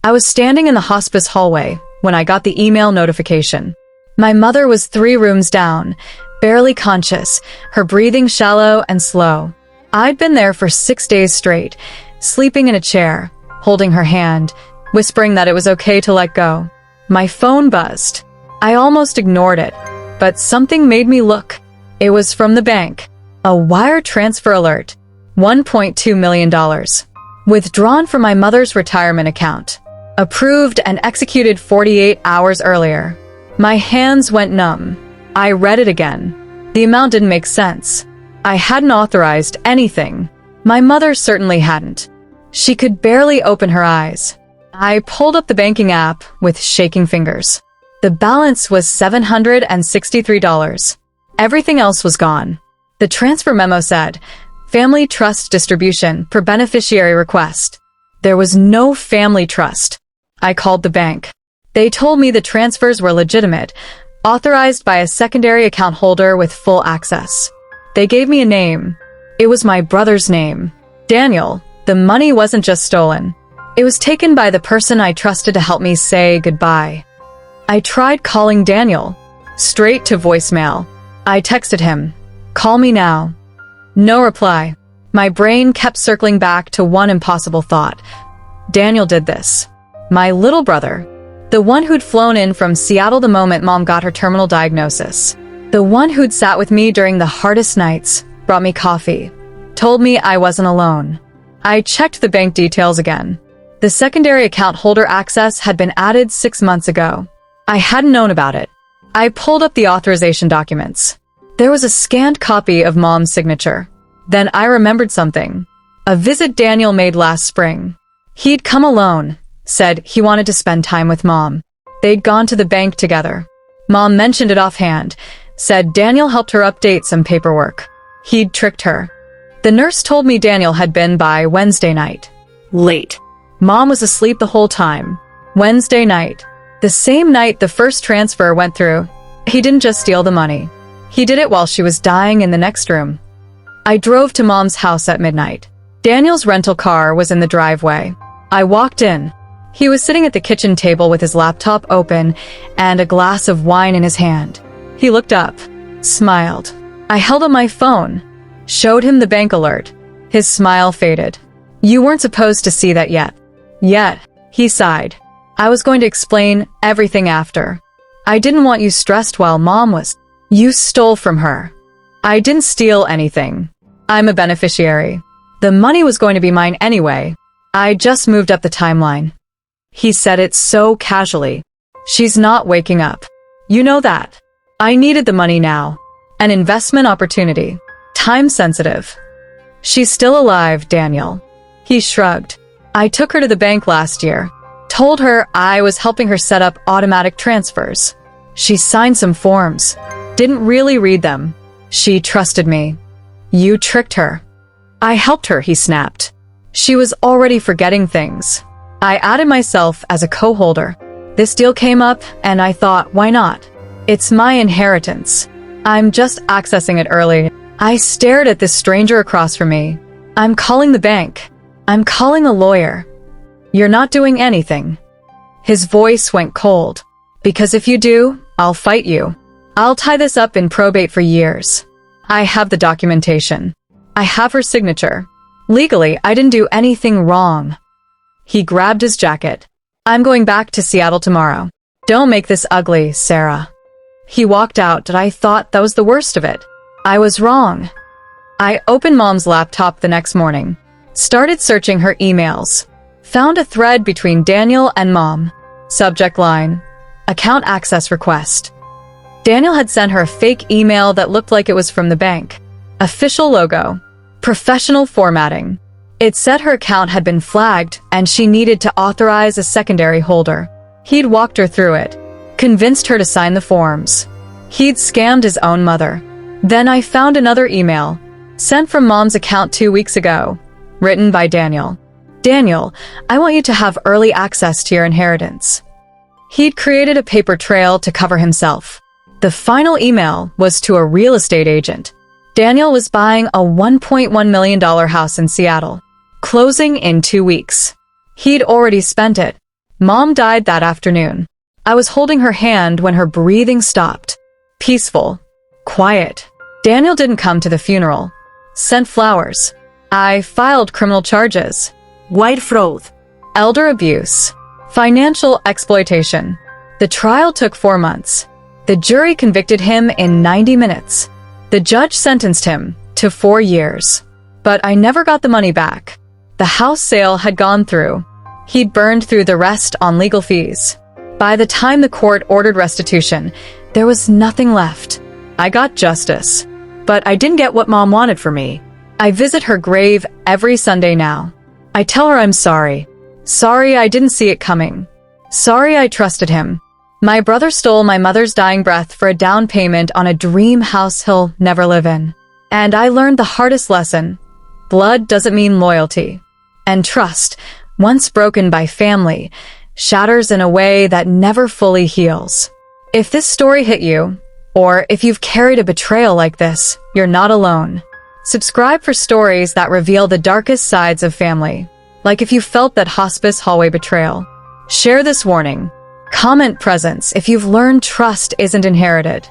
I was standing in the hospice hallway when I got the email notification. My mother was 3 rooms down, barely conscious, her breathing shallow and slow. I'd been there for 6 days straight, sleeping in a chair, holding her hand, whispering that it was okay to let go. My phone buzzed. I almost ignored it, but something made me look. It was from the bank. A wire transfer alert. $1.2 million. Withdrawn from my mother's retirement account. Approved and executed 48 hours earlier. My hands went numb. I read it again. The amount didn't make sense. I hadn't authorized anything. My mother certainly hadn't. She could barely open her eyes. I pulled up the banking app with shaking fingers. The balance was $763. Everything else was gone. The transfer memo said, Family Trust Distribution per beneficiary request. There was no family trust. I called the bank. They told me the transfers were legitimate, authorized by a secondary account holder with full access. They gave me a name. It was my brother's name, Daniel. The money wasn't just stolen. It was taken by the person I trusted to help me say goodbye. I tried calling Daniel. Straight to voicemail. I texted him, "Call me now." No reply. My brain kept circling back to one impossible thought. Daniel did this. My little brother. The one who'd flown in from Seattle the moment Mom got her terminal diagnosis. The one who'd sat with me during the hardest nights, brought me coffee, told me I wasn't alone. I checked the bank details again. The secondary account holder access had been added 6 months ago. I hadn't known about it. I pulled up the authorization documents. There was a scanned copy of Mom's signature. Then I remembered something. A visit Daniel made last spring. He'd come alone, said he wanted to spend time with Mom. They'd gone to the bank together. Mom mentioned it offhand, said Daniel helped her update some paperwork. He'd tricked her. The nurse told me Daniel had been by Wednesday night. Late. Mom was asleep the whole time. Wednesday night. The same night the first transfer went through. He didn't just steal the money. He did it while she was dying in the next room. I drove to Mom's house at midnight. Daniel's rental car was in the driveway. I walked in. He was sitting at the kitchen table with his laptop open and a glass of wine in his hand. He looked up, smiled. I held up my phone, showed him the bank alert. His smile faded. "You weren't supposed to see that yet." "Yet," he sighed. "I was going to explain everything after. I didn't want you stressed while Mom was. You stole from her." "I didn't steal anything. I'm a beneficiary. The money was going to be mine anyway. I just moved up the timeline." He said it so casually. "She's not waking up. You know that. I needed the money now. An investment opportunity. Time sensitive." "She's still alive, Daniel." He shrugged. "I took her to the bank last year. Told her I was helping her set up automatic transfers. She signed some forms. Didn't really read them. She trusted me. You tricked her." "I helped her," he snapped. "She was already forgetting things. I added myself as a co-holder. This deal came up, and I thought, why not? It's my inheritance. I'm just accessing it early." I stared at this stranger across from me. "I'm calling the bank. I'm calling a lawyer." "You're not doing anything." His voice went cold. "Because if you do, I'll fight you. I'll tie this up in probate for years. I have the documentation. I have her signature. Legally, I didn't do anything wrong." He grabbed his jacket. "I'm going back to Seattle tomorrow. Don't make this ugly, Sarah." He walked out, and I thought that was the worst of it. I was wrong. I opened Mom's laptop the next morning, started searching her emails, found a thread between Daniel and Mom. Subject line, "Account access request." Daniel had sent her a fake email that looked like it was from the bank. Official logo. Professional formatting. It said her account had been flagged and she needed to authorize a secondary holder. He'd walked her through it, convinced her to sign the forms. He'd scammed his own mother. Then I found another email, sent from Mom's account 2 weeks ago, written by Daniel. "Daniel, I want you to have early access to your inheritance." He'd created a paper trail to cover himself. The final email was to a real estate agent. Daniel was buying a $1.1 million house in Seattle, closing in 2 weeks. He'd already spent it. Mom died that afternoon. I was holding her hand when her breathing stopped. Peaceful. Quiet. Daniel didn't come to the funeral. Sent flowers. I filed criminal charges. White fraud. Elder abuse. Financial exploitation. The trial took 4 months. The jury convicted him in 90 minutes. The judge sentenced him to 4 years. But I never got the money back. The house sale had gone through. He'd burned through the rest on legal fees. By the time the court ordered restitution, there was nothing left. I got justice. But I didn't get what Mom wanted for me. I visit her grave every Sunday now. I tell her I'm sorry. Sorry I didn't see it coming. Sorry I trusted him. My brother stole my mother's dying breath for a down payment on a dream house he'll never live in. And I learned the hardest lesson. Blood doesn't mean loyalty. And trust, once broken by family, shatters in a way that never fully heals. If this story hit you, or if you've carried a betrayal like this, you're not alone. Subscribe for stories that reveal the darkest sides of family. Like if you felt that hospice hallway betrayal. Share this warning. Comment presence if you've learned trust isn't inherited.